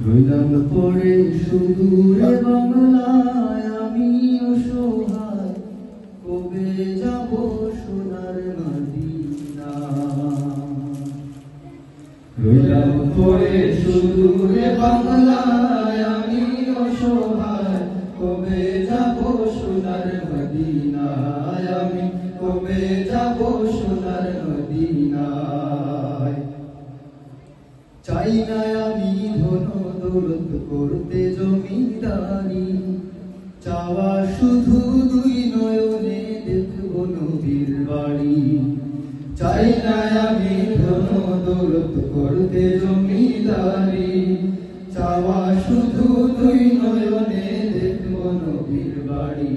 রইলাম পড়ে সুদূরে বাংলায় আমি অসহায়, কবে যাব সোনার মদিনা। রইলাম পড়ে সুদূরে বাংলায় আমি অসহায়, কবে যাব সোনার মদিনায়, আমি কবে যাব সোনার মদিনায়। চাই না আমি ধন দৌলত করতে জমিদারি, চাওয়া শুধু দুই নয়নে দেখব নবীর বাড়ি। চাই না আমি ধন দৌলত করতে জমিদারি, চাওয়া শুধু দুই নয়নে দেখব নবীর বাড়ি।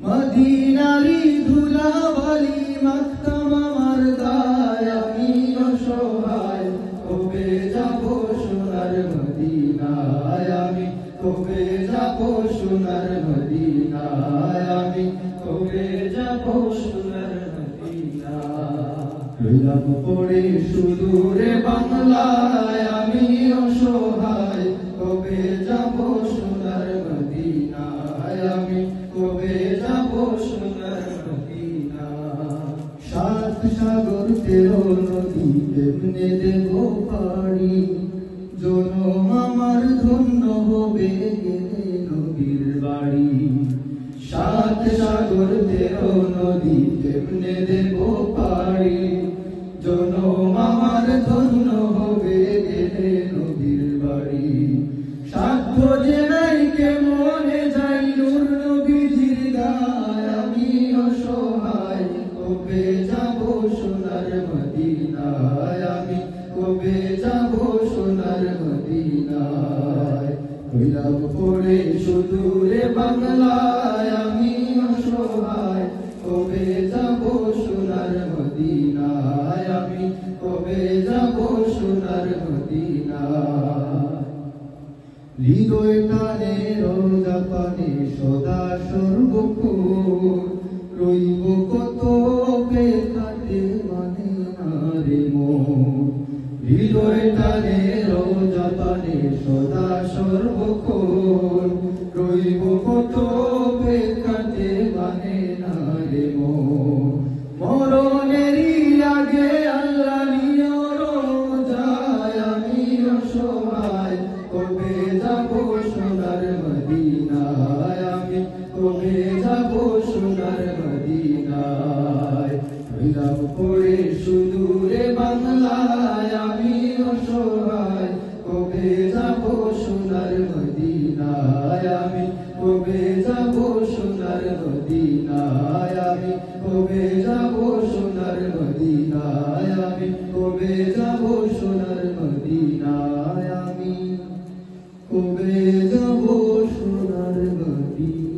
মদিনারি ধুলাবালি মাখতাম আমার গায়, আমি অসহায়, কবে যাব সোনার মদিনায়, আমি কবে যাব সোনার মদিনায়, আমি কবে যাব সোনার মদিনায়। রইলাম পড়ে সুদূরে বাংলায় আমি অসহায়, কবে যাব সোনার মদিনায়, আমি কবে যাব সোনার মদিনায়। সাত সাগর 13 নদী কেমনে দেব পাড়ি, জনম আমার ধন্য হবে গেলে নবীর বাড়ি। সাত সাগর 13 নদী কেমনে দেব পাড়ি, জনম আমার ধন্য হবে গেলে নবীর বাড়ি। সাধ্য যে নাই কেমনে যাই নূর নবীজির গায়, আমি অসহায়, কবে যাব সোনার মদিনায়, আমি কবে যাব সোনার মদিনায়। রইলাম পড়ে সুদূরে বাংলায় আমি অসহায়, কবে যাব সোনার মদিনায়, আমি কবে যাব সোনার মদিনায়। হৃদয় টানে রোজা পানে সদা সর্বক্ষণ, রইব কত অপেক্ষাতে মানে না রে মন। হৃদয় টানে রোজা পানে সদা সর্বক্ষণ, রইব কত অপেক্ষাতে মানে না রে মন। মরণেরই আগে আল্লাহ নিও রোজায় আমি অসহায়, কবে যাব সোনার মদিনায়, আমি কবে যাব সোনার মদিনায়। রইলাম পড়ে সুদূরে বাংলায় আমি অসহায়, কবে যাব সোনার মদিনায়, আমি কবে যাব সোনার মদিনায়, আমি কবে যাব সোনার মদিনায়, আমি কবে যাব সোনার মদিনায়, আমি কবে যাব সোনার মদিনায়।